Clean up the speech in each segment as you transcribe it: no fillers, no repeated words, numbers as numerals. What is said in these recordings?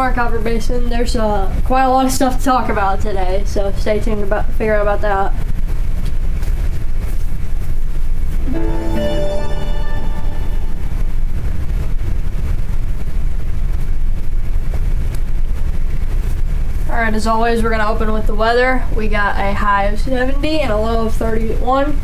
our Copper Basin. There's quite a lot of stuff to talk about today, so stay tuned to figure out about that. Alright, as always, we're going to open with the weather. We got a high of 70 and a low of 31.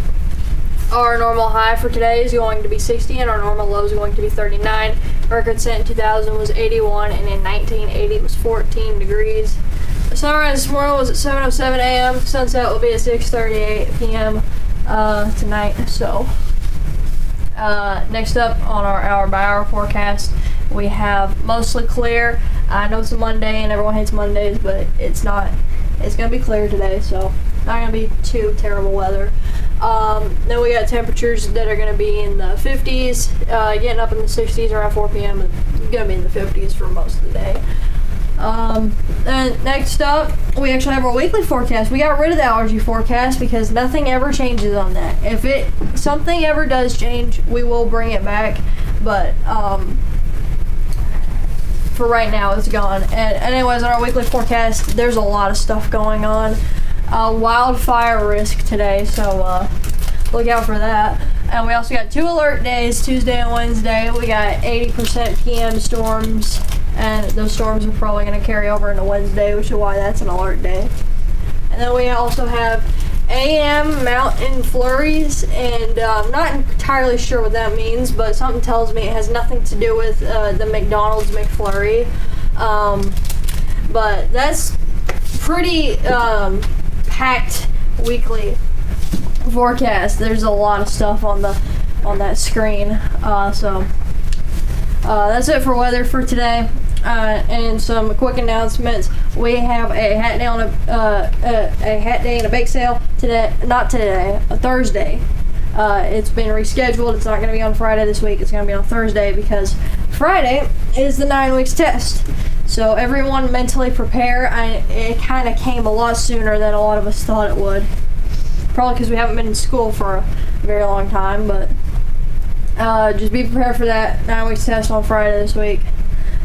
Our normal high for today is going to be 60 and our normal low is going to be 39. Record set in 2000 was 81 and in 1980 it was 14 degrees. The sunrise this morning was at 7:07 a.m. Sunset will be at 6:38 p.m. Tonight. So, next up on our hour-by-hour forecast, we have mostly clear. I know it's a Monday and everyone hates Mondays, but it's not. It's going to be clear today, so not going to be too terrible weather. Then we got temperatures that are going to be in the 50s, getting up in the 60s around 4 p.m. and going to be in the 50s for most of the day. Then next up, we actually have our weekly forecast. We got rid of the allergy forecast because nothing ever changes on that. If something ever does change, we will bring it back, but for right now it's gone. And anyways, on our weekly forecast, there's a lot of stuff going on. Wildfire risk today, so look out for that. And we also got 2 alert days, Tuesday and Wednesday. We got 80% PM storms, and those storms are probably going to carry over into Wednesday, which is why that's an alert day. And then we also have AM mountain flurries, and I'm not entirely sure what that means, but something tells me it has nothing to do with the McDonald's McFlurry. But that's pretty packed weekly forecast. There's a lot of stuff on that screen. So that's it for weather for today. And some quick announcements. We have a hat day and a bake sale today. Not today, Thursday. It's been rescheduled. It's not going to be on Friday this week. It's going to be on Thursday because Friday is the 9 weeks test. So everyone mentally prepare. It kind of came a lot sooner than a lot of us thought it would. Probably because we haven't been in school for a very long time, but just be prepared for that 9 weeks test on Friday this week.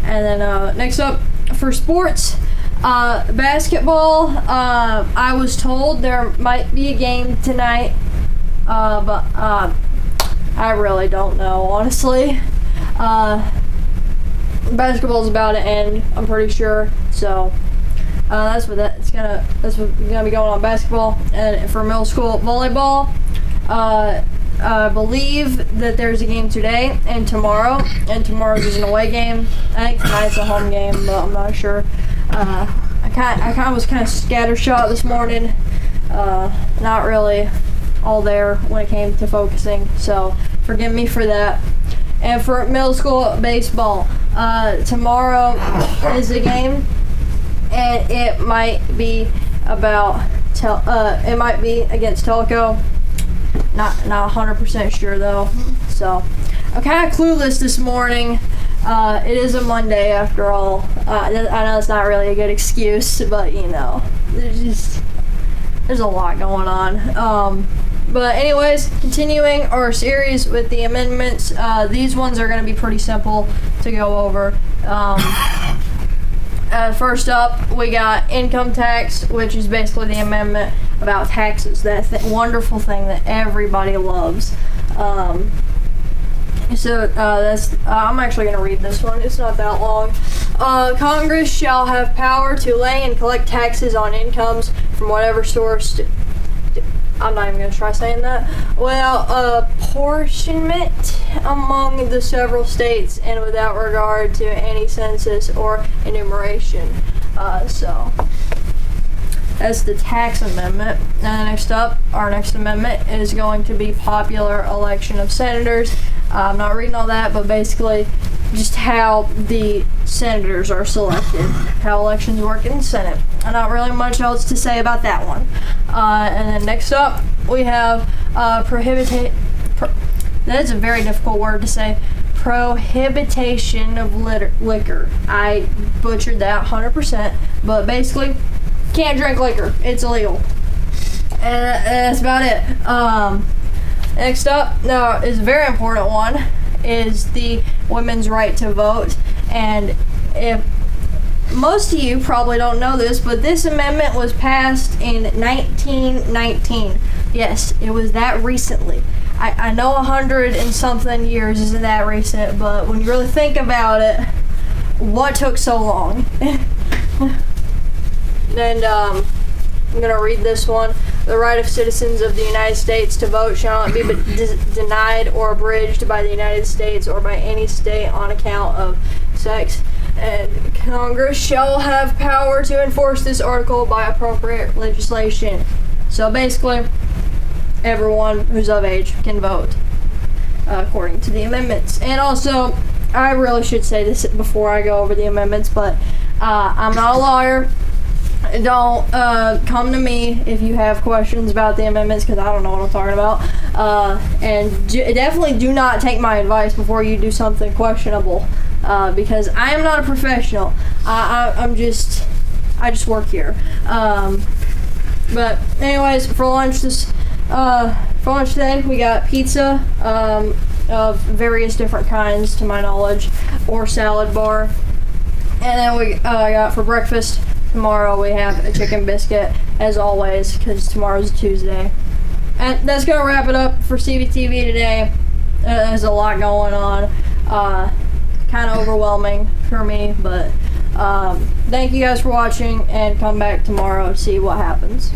And then next up for sports, basketball. I was told there might be a game tonight, but I really don't know, honestly. Basketball's about to end, I'm pretty sure. So that's what's gonna be going on basketball. And for middle school volleyball, I believe that there's a game today and tomorrow, and tomorrow's is an away game. I think tonight's a home game, but I'm not sure. I was kind of scattershot this morning, not really all there when it came to focusing, so forgive me for that. And for middle school baseball, tomorrow is a game, and it might be it might be against Telco. Not 100% sure though. So I'm kind of clueless this morning. It is a Monday after all. I know it's not really a good excuse, but you know, there's a lot going on. But anyways, continuing our series with the amendments. These ones are going to be pretty simple to go over. First up, we got income tax, which is basically the amendment about taxes. That wonderful thing that everybody loves. I'm actually going to read this one. It's not that long. Congress shall have power to lay and collect taxes on incomes from whatever source. I'm not even going to try saying that. Well, apportionment among the several states and without regard to any census or enumeration. So that's the tax amendment. And next up, our next amendment is going to be popular election of senators. I'm not reading all that, but basically just how the senators are selected, how elections work in the Senate. And not really much else to say about that one. And then next up, we have that's a very difficult word to say. Prohibition of liquor. I butchered that 100%, but basically, can't drink liquor. It's illegal. And that's about it. Next up, now is a very important one, is the women's right to vote. And if most of you probably don't know this, but this amendment was passed in 1919. Yes, it was that recently. I know 100 and something years isn't that recent, but when you really think about it, what took so long? And I'm gonna read this one. The right of citizens of the United States to vote shall not be denied or abridged by the United States or by any state on account of sex, and Congress shall have power to enforce this article by appropriate legislation. So basically, everyone who's of age can vote, according to the amendments. And also, I really should say this before I go over the amendments, but I'm not a lawyer. Don't come to me if you have questions about the amendments, because I don't know what I'm talking about. And definitely do not take my advice before you do something questionable, because I am not a professional. I just work here. But anyways, for lunch today we got pizza of various different kinds, to my knowledge, or salad bar. And then we got for breakfast tomorrow we have a chicken biscuit, as always, because tomorrow's Tuesday. And that's gonna wrap it up for CBTV today. There's a lot going on, kind of overwhelming for me, but thank you guys for watching, and come back tomorrow to see what happens.